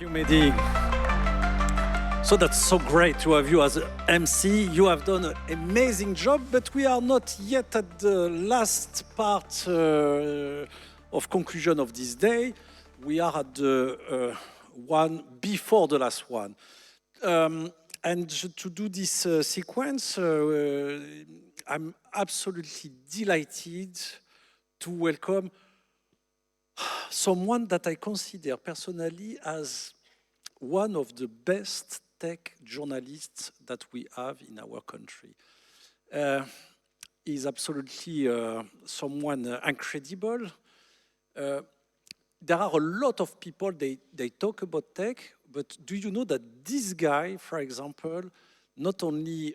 you, Mehdi. So that's so great to have you as an MC. You have done an amazing job, but we are not yet at the last part of conclusion of this day. We are at the one before the last one. And to do this sequence, I'm absolutely delighted to welcome someone that I consider personally as one of the best tech journalists that we have in our country. He's absolutely someone incredible. There are a lot of people, they talk about tech, but do you know that this guy, for example, not only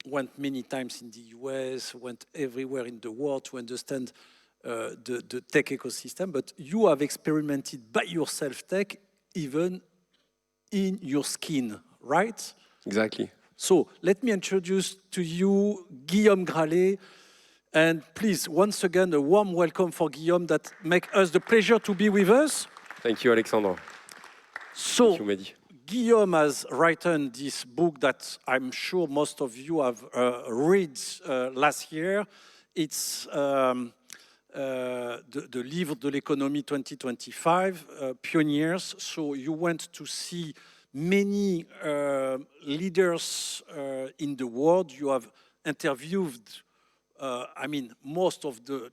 went many times in the US, went everywhere in the world to understand the tech ecosystem, but you have experimented by yourself tech even in your skin, right? Exactly. So let me introduce to you Guillaume Grallet, and please, once again, a warm welcome for Guillaume that make us the pleasure to be with us. Thank you, Alexandre. So, Thank you, Mehdi. Guillaume has written this book that I'm sure most of you have read last year. It's the Livre de l'économie 2025, Pioneers. So you went to see many leaders in the world. You have interviewed, most of the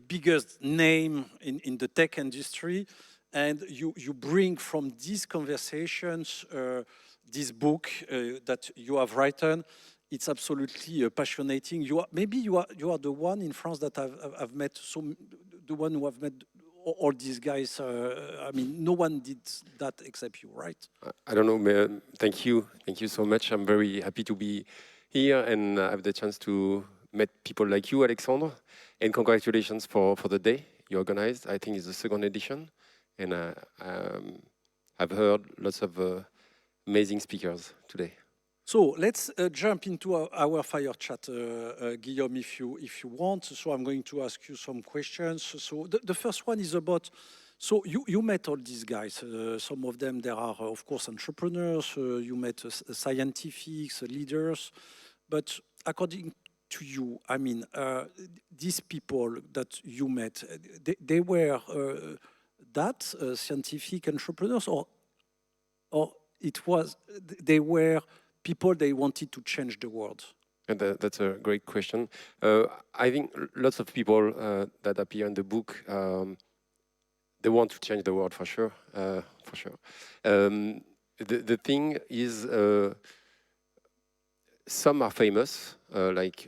biggest name in the tech industry. And you bring from these conversations this book that you have written. It's absolutely passionating. You are the one in France that I've met. The one who have met all these guys. No one did that except you, right? I don't know. Thank you so much. I'm very happy to be here and have the chance to meet people like you, Alexandre. And congratulations for the day you organized. I think it's the second edition, and I've heard lots of amazing speakers today. So let's jump into our fire chat, Guillaume, if you want. So I'm going to ask you some questions. So the first one is about, so you met all these guys. Some of them, there are, of course, entrepreneurs. You met scientists, leaders. But according to you, these people that you met, they were scientific entrepreneurs, or it was, they were people they wanted to change the world? And that's a great question. I think lots of people that appear in the book, they want to change the world for sure. The thing is, some are famous, like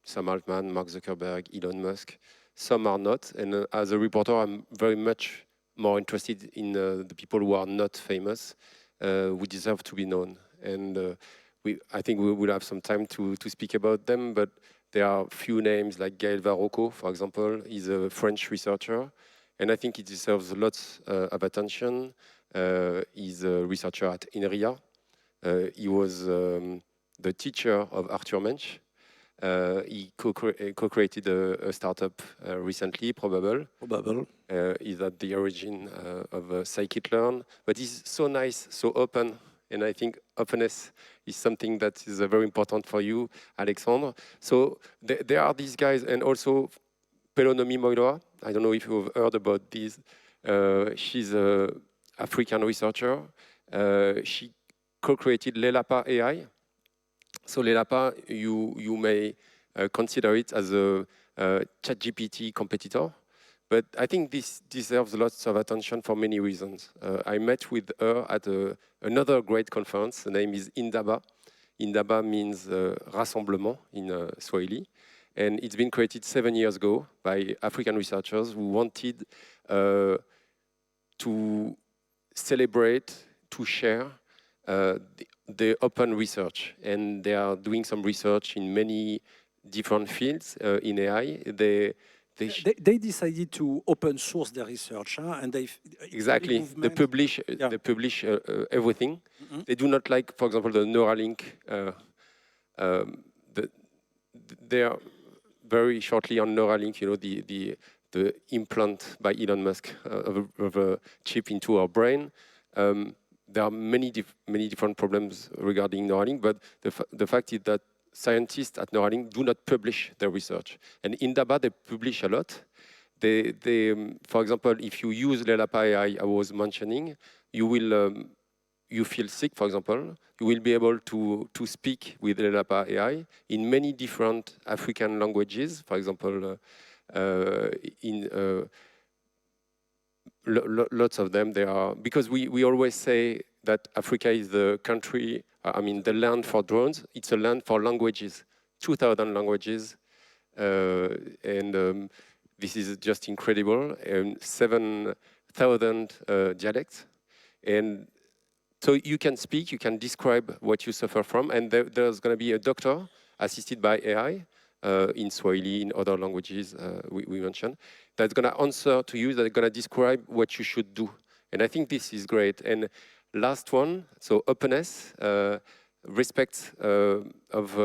Sam Altman, Mark Zuckerberg, Elon Musk. Some are not. And as a reporter, I'm very much more interested in the people who are not famous, who deserve to be known. And I think we will have some time to speak about them, but there are few names like Gaël Varrocco, for example. He's a French researcher, and I think he deserves lots of attention. He's a researcher at INRIA. He was the teacher of Arthur Mensch. He co-created a startup recently, Probable. He's at the origin of scikit-learn, but he's so nice, so open. And I think openness is something that is very important for you, Alexandre. So there are these guys, and also Pelonomi Moiloa. I don't know if you've heard about this. She's an African researcher. She co-created Lelapa AI. So Lelapa, you may consider it as a ChatGPT competitor. But I think this deserves lots of attention for many reasons. I met with her at another great conference. The name is Indaba. Indaba means rassemblement in Swahili. And it's been created 7 years ago by African researchers who wanted to celebrate, to share the open research. And they are doing some research in many different fields in AI. They decided to open source their research, and they they publish everything. Mm-hmm. They do not like, for example, the Neuralink. They are very shortly on Neuralink. You know, the the implant by Elon Musk of a chip into our brain. There are many different problems regarding Neuralink, but the fact is that scientists at Neuralink do not publish their research. And in DABA, they publish a lot. For example, if you use Lelapa AI I was mentioning, you will you feel sick, for example, you will be able to speak with Lelapa AI in many different African languages. For example, lots of them. They are because we always say that Africa is the country. I mean, the land for drones. It's a land for languages. 2,000 languages, and this is just incredible. And 7,000 dialects, and so you can speak, you can describe what you suffer from, and there's going to be a doctor assisted by AI in Swahili, in other languages we mentioned, that's going to answer to you, that's going to describe what you should do. And I think this is great. And last one, so openness, respect of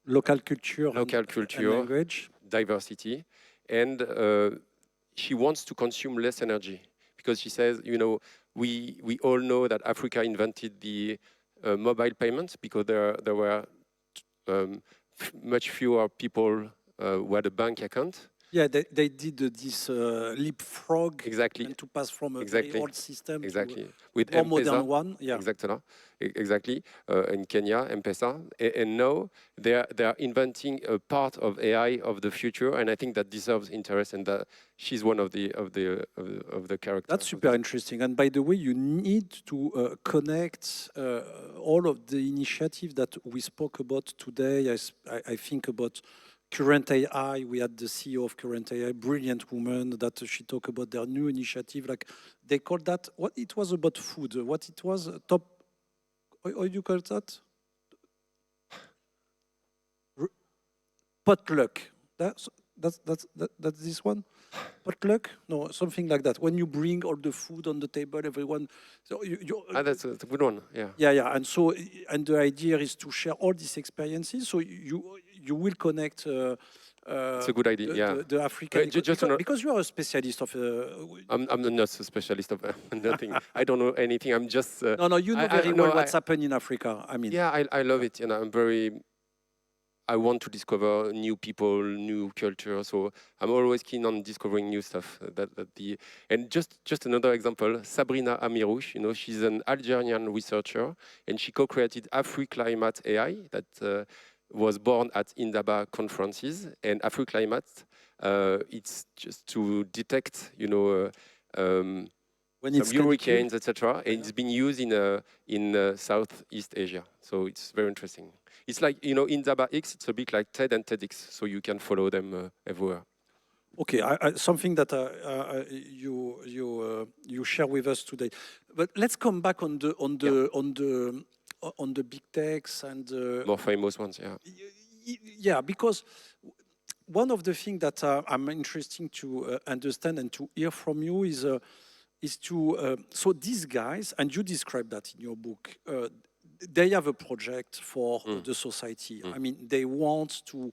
local culture, and language, diversity, and she wants to consume less energy because she says, you know, we all know that Africa invented the mobile payments because there were much fewer people who had a bank account. Yeah, they did this leapfrog, exactly, and to pass from a exactly. very old system exactly. to With a more M-Pesa, modern one. Yeah, exactly. In Kenya, M-Pesa, and now they are inventing a part of AI of the future, and I think that deserves interest, and that she's one of the characters. That's super interesting. And by the way, you need to connect all of the initiatives that we spoke about today. I think about Current AI, we had the CEO of Current AI, brilliant woman, that she talked about their new initiative. Like they called that, what it was about food, what it was, top, how do you call that? Potluck. That's this one? Potluck? No, something like that. When you bring all the food on the table, everyone. So that's a good one. Yeah. Yeah. And so, and the idea is to share all these experiences. So you will connect. It's a good idea. The African because you are a specialist of. I'm not a specialist of nothing. I don't know anything. I'm just. No, you know very well what's happened in Africa. I mean. Yeah, I love it, and I'm very. I want to discover new people, new culture. So I'm always keen on discovering new stuff. And just another example, Sabrina Amirouche. You know, she's an Algerian researcher, and she co-created AfriClimate AI that was born at Indaba conferences. And AfriClimate, it's just to detect, you know, when some hurricanes, etc. And it's been used in Southeast Asia. So it's very interesting. It's like, you know, in Indaba X, it's a bit like TED and TEDx, so you can follow them everywhere. Okay, something that you share with us today. But let's come back on the big techs and more famous ones, yeah. Yeah, because one of the things that I'm interested to understand and to hear from you is to so these guys, and you describe that in your book. They have a project for the society. I mean, they want to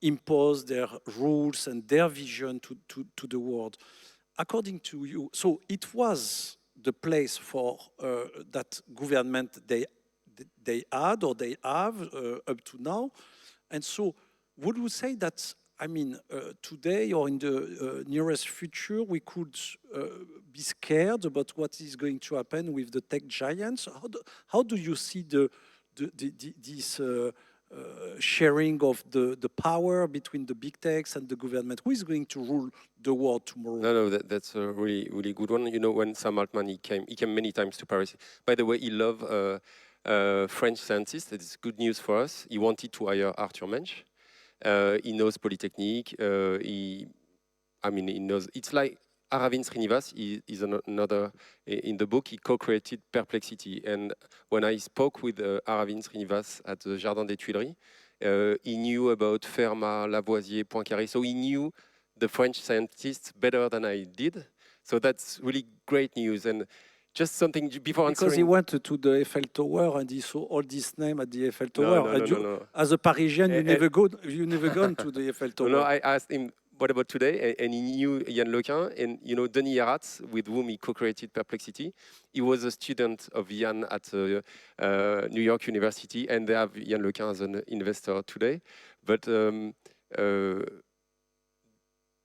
impose their rules and their vision to the world. According to you, so it was the place for that government they had or they have up to now. And so would you say that, I mean, today or in the nearest future, we could be scared about what is going to happen with the tech giants? How do you see this sharing of the power between the big techs and the government? Who is going to rule the world tomorrow? No, that's a really good one. You know, when Sam Altman, he came many times to Paris. By the way, he loved French scientists. It's good news for us. He wanted to hire Arthur Mensch. He knows Polytechnique. He knows. It's like Aravind Srinivas is another. In the book, he co-created Perplexity. And when I spoke with Aravind Srinivas at the Jardin des Tuileries, he knew about Fermat, Lavoisier, Poincaré. So he knew the French scientists better than I did. So that's really great news. And just something before answering. Because he went to the Eiffel Tower and he saw all this name at the Eiffel Tower. No. As a Parisian, you never gone to the Eiffel Tower. No, I asked him, what about today? And he knew Yann Lequin, and you know Denis Yaratz, with whom he co-created Perplexity. He was a student of Yann at New York University, and they have Yann Lequin as an investor today. But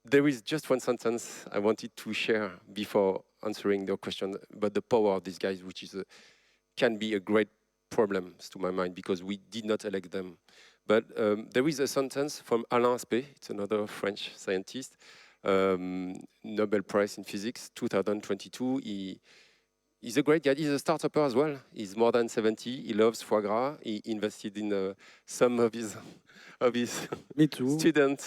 there is just one sentence I wanted to share before answering your question about the power of these guys, which is can be a great problem to my mind, because we did not elect them. But there is a sentence from Alain Aspect, it's another French scientist, Nobel Prize in Physics, 2022. He's a great guy. He's a startupper as well. He's more than 70. He loves foie gras. He invested in some of his Me too. student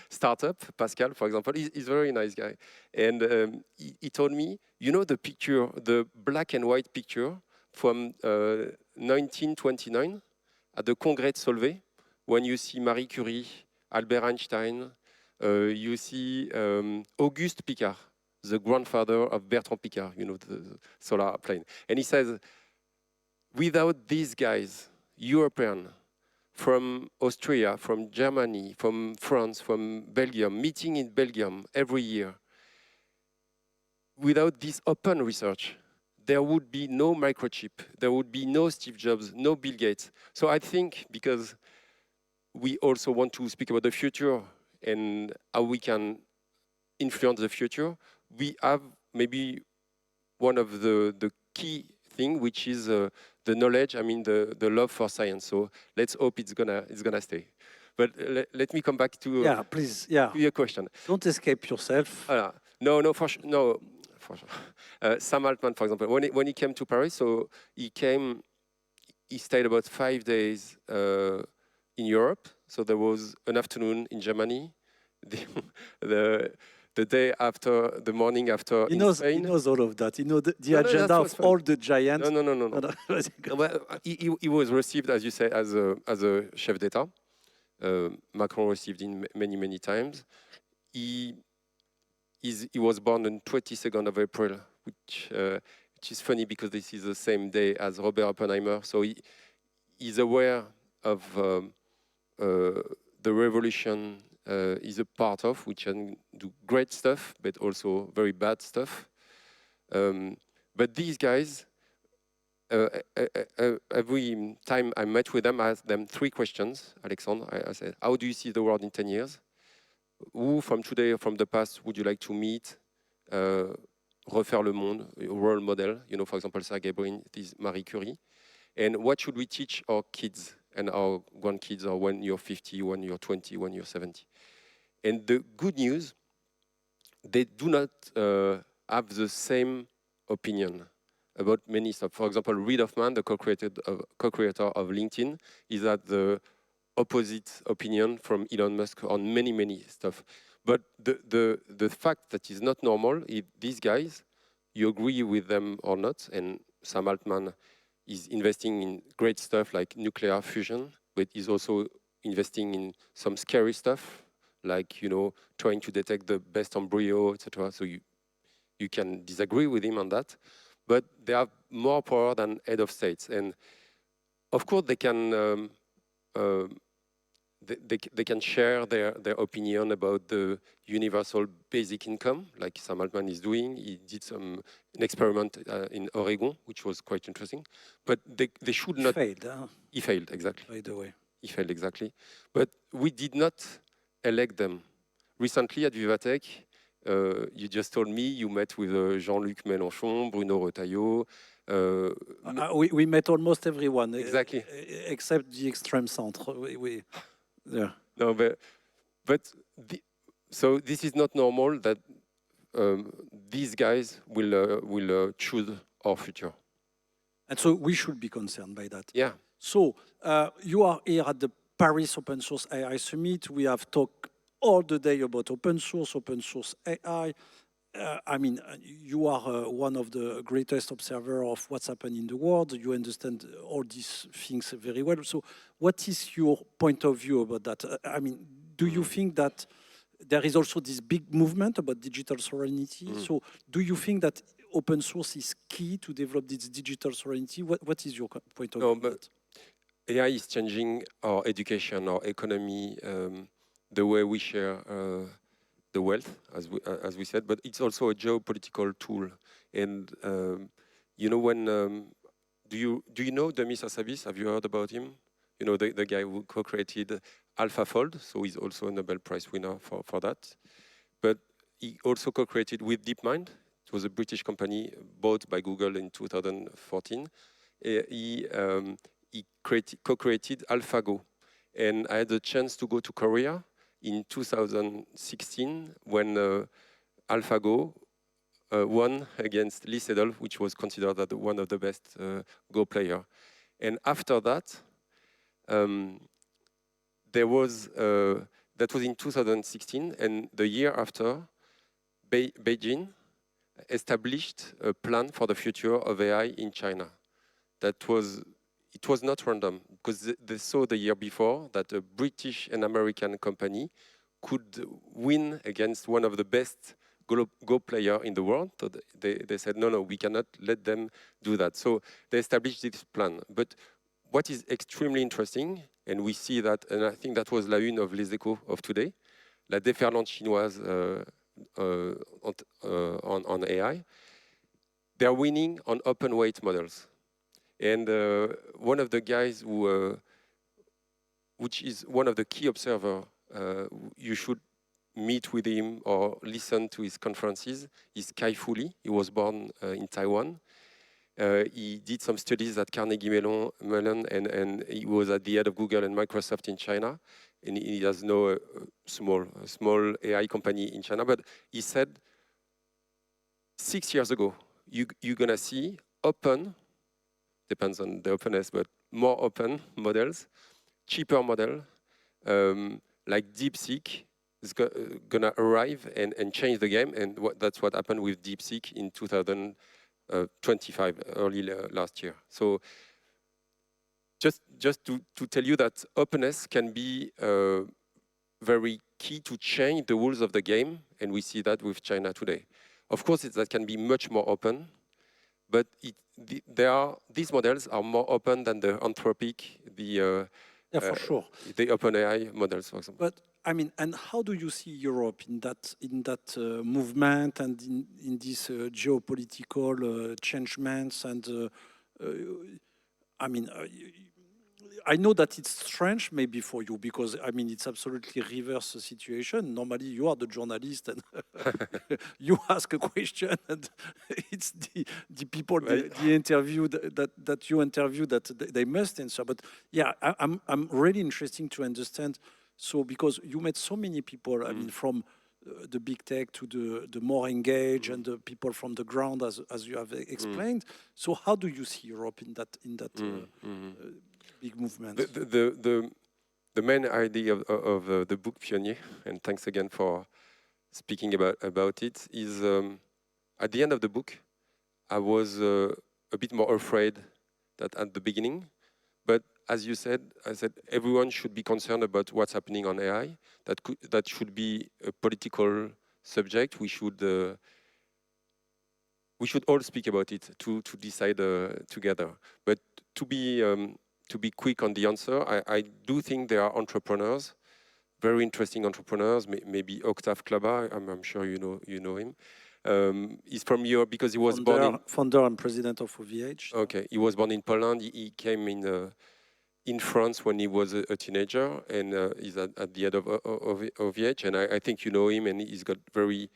startup, Pascal, for example. He's a very nice guy. And he told me, you know the picture, the black and white picture from 1929 at the Congrès de Solvay, when you see Marie Curie, Albert Einstein, you see Auguste Piccard, the grandfather of Bertrand Piccard, you know, the solar plane. And he says, without these guys, European, from Austria, from Germany, from France, from Belgium, meeting in Belgium every year, without this open research, there would be no microchip, there would be no Steve Jobs, no Bill Gates. So I think, because we also want to speak about the future and how we can influence the future, we have maybe one of the key thing, which is the knowledge, I mean the love for science. So let's hope it's gonna stay. But let me come back to, please, to your question. Don't escape yourself. No, for sure. No, for sure. Sam Altman, for example, when he came to Paris, so he stayed about 5 days in Europe. So there was an afternoon in Germany, the day after, the morning after in Spain. He knows all of that. He knows the agenda of all the giants. No. Well, he was received, as you say, as a chef d'État. Macron received him many times. He was born on 22nd of April, which is funny because this is the same day as Robert Oppenheimer. So he's aware of the revolution is a part of, which can do great stuff, but also very bad stuff. But these guys, every time I met with them, I asked them 3 questions. Alexandre, I said, how do you see the world in 10 years? Who from today or from the past would you like to meet? Refaire le monde, a role model. You know, for example, Sergey Brin, this Marie Curie. And what should we teach our kids and our grandkids, or when you're 50, when you're 20, when you're 70? And the good news, they do not have the same opinion about many stuff. For example, Reid Hoffman, the co-creator of LinkedIn, is at the opposite opinion from Elon Musk on many stuff. But the fact that is not normal is these guys, you agree with them or not, and Sam Altman is investing in great stuff like nuclear fusion, but he's also investing in some scary stuff, like, you know, trying to detect the best embryo, etc. So you can disagree with him on that, but they have more power than head of states. And of course, they can they can share their opinion about the universal basic income, like Sam Altman is doing. He did an experiment in Oregon, which was quite interesting. But they should not. He failed. Huh? He failed, exactly. By the way. He failed, exactly. But we did not elect them. Recently at Vivatech, you just told me you met with Jean-Luc Mélenchon, Bruno Retailleau. We met almost everyone. Exactly. Except the extreme centre. Yeah. No, so this is not normal that these guys will choose our future. And so we should be concerned by that. Yeah. So you are here at the Paris Open Source AI Summit. We have talked all the day about open source AI. I mean, you are one of the greatest observers of what's happening in the world. You understand all these things very well. So what is your point of view about that? I mean, do you think that there is also this big movement about digital sovereignty? So do you think that open source is key to develop this digital sovereignty? What is your point of view? But AI is changing our education, our economy, the way we share the wealth, as we said, but it's also a geopolitical tool. And you know, when do you know Demis Hassabis? Have you heard about him? You know, the guy who co-created AlphaFold, so he's also a Nobel Prize winner for that. But he also co-created with DeepMind. It was a British company bought by Google in 2014. He co-created AlphaGo. And I had the chance to go to Korea in 2016 when AlphaGo won against Lee Sedol, which was considered one of the best Go player. And after that, there was that was in 2016, and the year after, Beijing established a plan for the future of AI in China. It was not random, because they saw the year before that a British and American company could win against one of the best Go player in the world. So they said, no, we cannot let them do that. So they established this plan. But what is extremely interesting, and we see that, and I think that was la une of Les Échos of today, la déferlante chinoise on AI, they are winning on open weight models. And one of the guys who, which is one of the key observers, you should meet with him or listen to his conferences, is Kai Fu Lee. He was born in Taiwan. He did some studies at Carnegie Mellon, and he was at the head of Google and Microsoft in China. And he has no small AI company in China. But he said, 6 years ago, you're going to see open, depends on the openness, but more open models, cheaper model, like DeepSeek is going to arrive and change the game. And that's what happened with DeepSeek in 2025, early last year. So just to tell you that openness can be very key to change the rules of the game. And we see that with China today. Of course, that can be much more open, but these models are more open than the Anthropic, the for sure, the OpenAI models, for example. But I mean, and how do you see Europe in that movement and in these geopolitical changements? And I mean, I know that it's strange maybe for you, because I mean it's absolutely reverse situation. Normally you are the journalist and you ask a question and it's the people, the interview that you interview that they must answer. But yeah, I'm really interested to understand. So because you met so many people, I mean from the big tech to the more engaged and the people from the ground, as you have explained. So how do you see Europe in that big movement? The main idea of the book Pionnier, and thanks again for speaking about it, is at the end of the book, I was a bit more afraid than at the beginning. But as you said, I said everyone should be concerned about what's happening on AI. That should be a political subject. We should all speak about it to decide together. But to be quick on the answer, I do think there are entrepreneurs, very interesting entrepreneurs. Maybe Octave Klaba, I'm sure you know him. He's from Europe because he was founder and president of OVH. Okay, he was born in Poland. He came in France when he was a teenager, and he's at the head of OVH. And I think you know him, and he's got very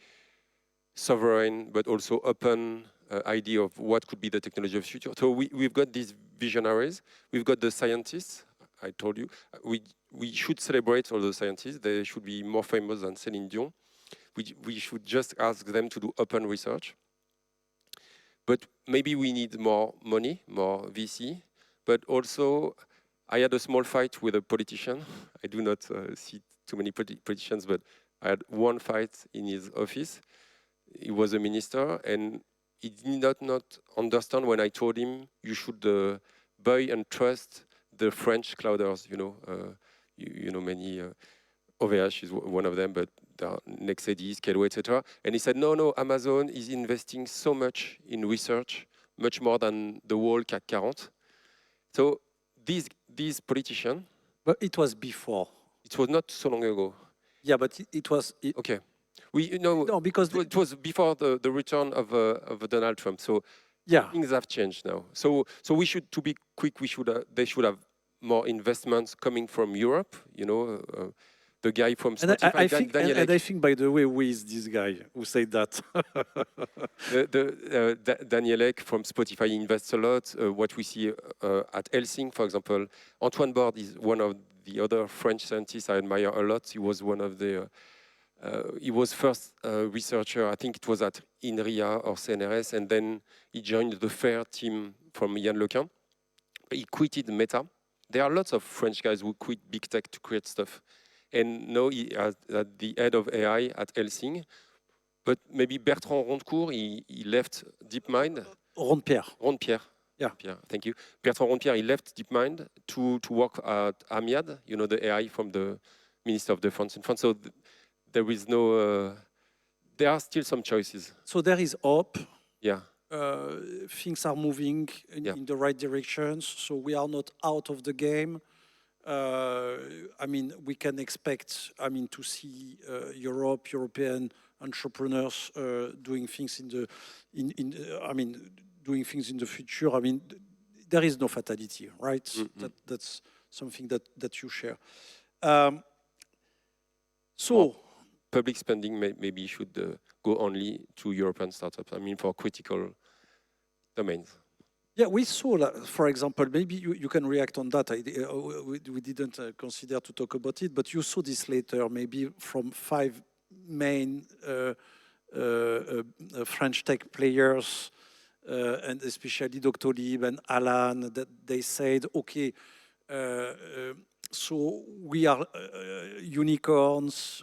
sovereign but also open idea of what could be the technology of the future. So we've got these visionaries. We've got the scientists. I told you we should celebrate all the scientists. They should be more famous than Céline Dion. We should just ask them to do open research. But maybe we need more money, more VC. But also, I had a small fight with a politician. I do not see too many politicians, but I had one fight in his office. He was a minister, and he did not understand when I told him you should buy and trust the French clouders. You know many. OVH is one of them, but there are Nexedis, Kelway, etc. And he said, no, Amazon is investing so much in research, much more than the whole CAC 40. So these politicians... But it was before. It was not so long ago. Yeah, but it was... Okay. No, because it was before the return of Donald Trump. So yeah, things have changed now. So we should, to be quick, they should have more investments coming from Europe. The guy from and Spotify, I think, Daniel and Ek. I think, by the way, who is this guy who said that? Daniel Ek from Spotify invests a lot. What we see at Helsing, for example, Antoine Borde is one of the other French scientists I admire a lot. He was one of the he was first researcher, I think it was at INRIA or CNRS, and then he joined the FAIR team from Yann Lequin. He quitted Meta. There are lots of French guys who quit big tech to create stuff. And now he is at the head of AI at Helsing. But maybe Bertrand Rondecourt, he left DeepMind. Rondepierre. Yeah. Pierre, thank you. Bertrand Rondecourt, he left DeepMind to work at Amiad, the AI from the Minister of Defense in France. So there is no, there are still some choices. So there is hope. Yeah. Things are moving in the right directions. So we are not out of the game. I mean, we can expect, to see European entrepreneurs doing things doing things in the future. I mean, there is no fatality, right? Mm-hmm. That's something that you share. Public spending maybe should go only to European startups. I mean, for critical domains. Yeah, we saw, for example, maybe you can react on that. We didn't consider to talk about it, but you saw this later, maybe from 5 main French tech players, and especially Doctolib and Alan, that they said, okay, so we are unicorns,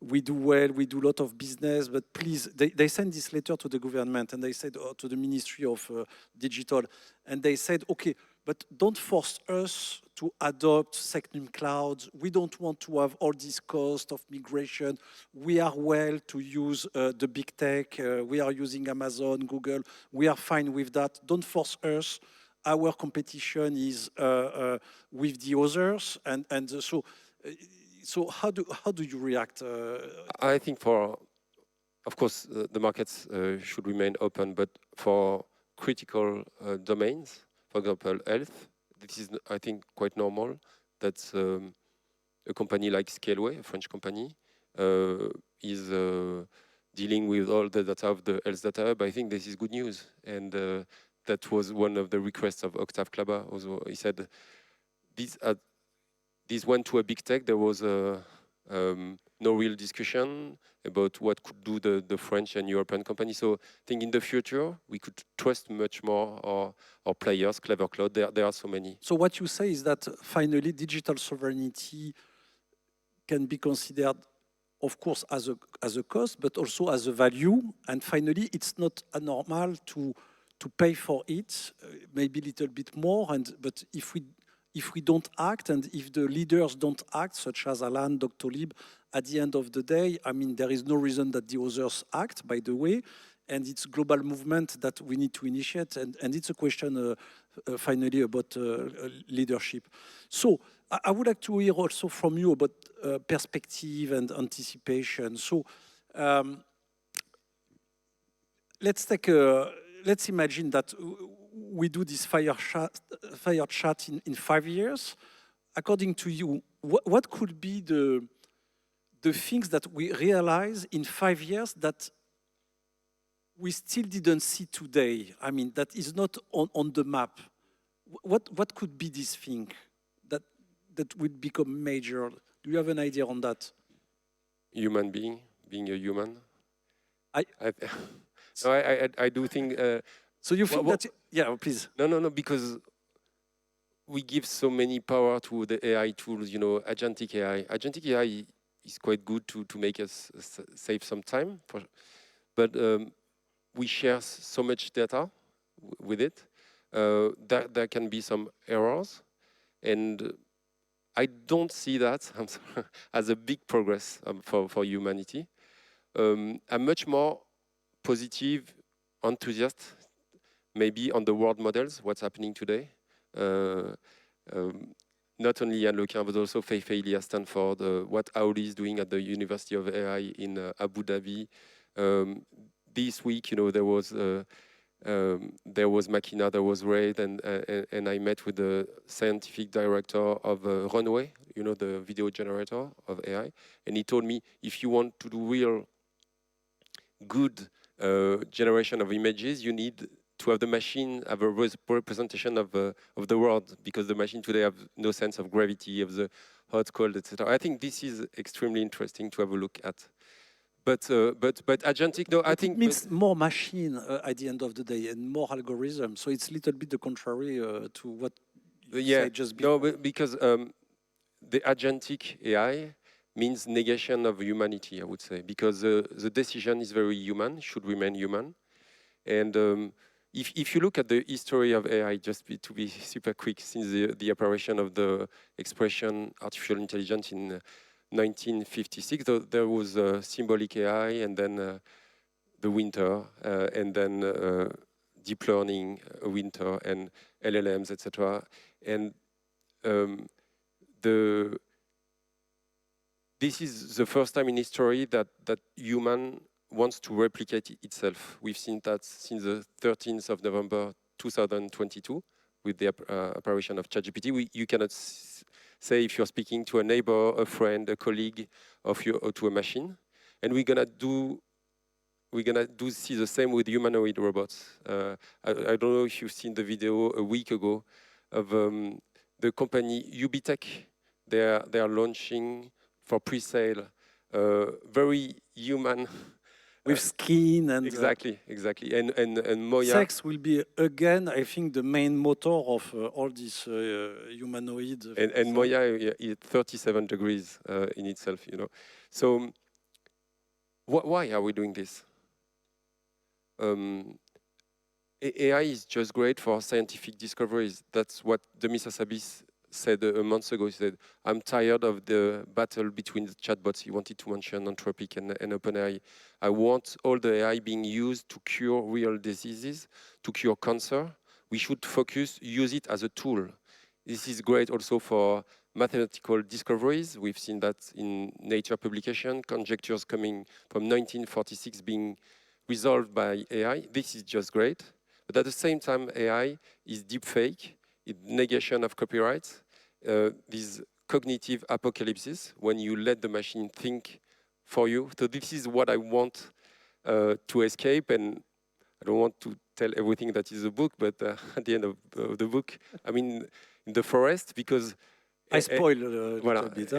we do well, we do a lot of business, but please, they sent this letter to the government and they said, to the Ministry of Digital, and they said, okay, but don't force us to adopt Secnum clouds. We don't want to have all this cost of migration. We are well to use the big tech. We are using Amazon, Google. We are fine with that. Don't force us. Our competition is with the others, and so how do you react? I think of course, the markets should remain open, but for critical domains, for example, health, this is, I think, quite normal. That's a company like Scaleway, a French company, is dealing with all the data of the health data hub. I think this is good news, and that was one of the requests of Octave Klaba. Also, he said this went to a big tech. There was no real discussion about what could do the French and European companies. So I think in the future, we could trust much more our players, Clever Cloud. There are so many. So what you say is that finally digital sovereignty can be considered, of course, as a cost, but also as a value. And finally, it's not normal to pay for it, maybe a little bit more. But if we don't act, and if the leaders don't act, such as Alan, Doctolib, at the end of the day, I mean, there is no reason that the others act, by the way, and it's global movement that we need to initiate, and it's a question, finally, about leadership. So I would like to hear also from you about perspective and anticipation. So let's imagine that we do this fire chat in 5 years. According to you, what could be the things that we realize in 5 years that we still didn't see today? I mean, that is not on the map. What could be this thing that would become major? Do you have an idea on that? Human being a human. I do think. So you think that? Yeah, please. No, because we give so many power to the AI tools. Agentic AI. Agentic AI is quite good to make us save some time, but we share so much data with it that there can be some errors, and I don't see that as a big progress for humanity. I'm much more positive, enthusiast, maybe on the world models, what's happening today. not only Yann Lequin, but also Fei Li at Stanford, what Auli is doing at the University of AI in Abu Dhabi. This week, there was Makina, there was Raid, and I met with the scientific director of Runway, the video generator of AI, and he told me, if you want to do real good generation of images, you need to have the machine have a representation of the world, because the machine today have no sense of gravity, of the hot, cold, etc. I think this is extremely interesting to have a look at. But agentic, no, I think it means more machine at the end of the day and more algorithm. So it's a little bit the contrary to what you said just before. No, because the agentic AI means negation of humanity, I would say, because the decision is very human, should remain human. And if you look at the history of AI, to be super quick, since the apparition of the expression artificial intelligence in 1956, there was symbolic AI, and then the winter, and then deep learning, winter, and LLMs, etc. And this is the first time in history that human wants to replicate itself. We've seen that since the 13th of November 2022 with the apparition of ChatGPT. You cannot say if you're speaking to a neighbor, a friend, a colleague, or to a machine. And we're gonna see the same with humanoid robots. I don't know if you've seen the video a week ago of the company Ubitech. They are launching for pre-sale very human. With skin and exactly, and Moya. Sex will be again, I think, the main motor of all this humanoid. And Moya is 37 degrees in itself, So, why are we doing this? AI is just great for scientific discoveries. That's what Demis Hassabis said a month ago. He said, I'm tired of the battle between the chatbots. He wanted to mention Anthropic and OpenAI. I want all the AI being used to cure real diseases, to cure cancer. We should use it as a tool. This is great also for mathematical discoveries. We've seen that in Nature publication, conjectures coming from 1946 being resolved by AI. This is just great. But at the same time, AI is deepfake, negation of copyright, this cognitive apocalypse, when you let the machine think for you. So this is what I want to escape, and I don't want to tell everything that is the book, but at the end of the book, I mean, in the forest, because... I spoiled a little bit.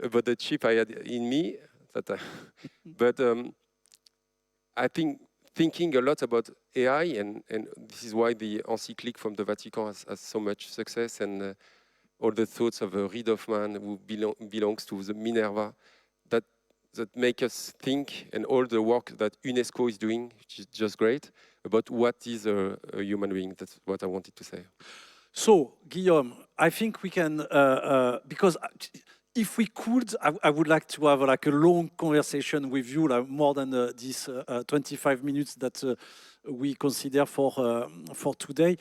About the chip I had in me. But I think thinking a lot about AI, and this is why the encyclic from the Vatican has so much success, and all the thoughts of Reid Hoffman, who belongs to the Minerva, that make us think, and all the work that UNESCO is doing, which is just great, about what is a human being. That's what I wanted to say. So, Guillaume, I think we can, because if we could, I would like to have like a long conversation with you, like more than this 25 minutes that we consider for today.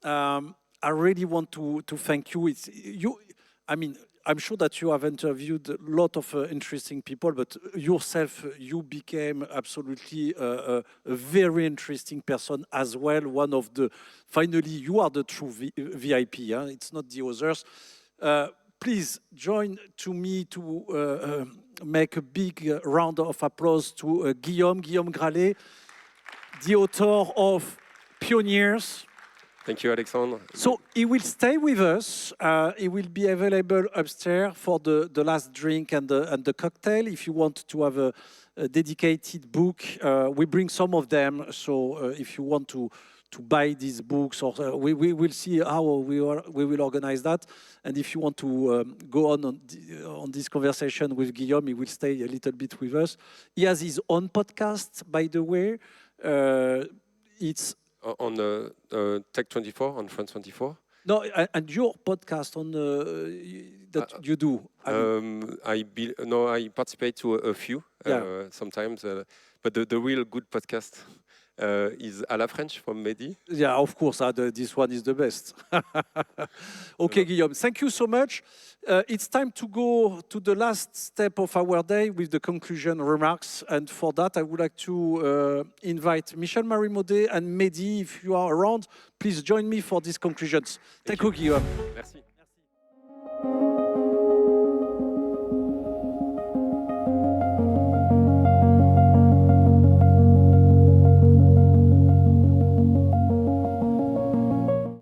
I really want to thank you. I mean, I'm sure that you have interviewed a lot of interesting people, but yourself, you became absolutely a very interesting person as well. Finally, you are the true VIP. Huh? It's not the others. Please join to me to make a big round of applause to Guillaume Grallet, the author of Pioneers. Thank you, Alexandre. So he will stay with us. He will be available upstairs for the last drink and the cocktail. If you want to have a dedicated book, we bring some of them. So if you want to buy these books, or we will see how we will organize that. And if you want to go on this conversation with Guillaume, he will stay a little bit with us. He has his own podcast, by the way. It's on Tech 24, on France 24. No, and your podcast on that you do. I participate to a few sometimes, but the real good podcast is à la French from Mehdi. Yeah, of course, this one is the best. Okay, Guillaume, thank you so much. It's time to go to the last step of our day with the conclusion remarks. And for that, I would like to invite Michel Marie-Maudet and Mehdi, if you are around, please join me for these conclusions. Thank you, Guillaume. Merci.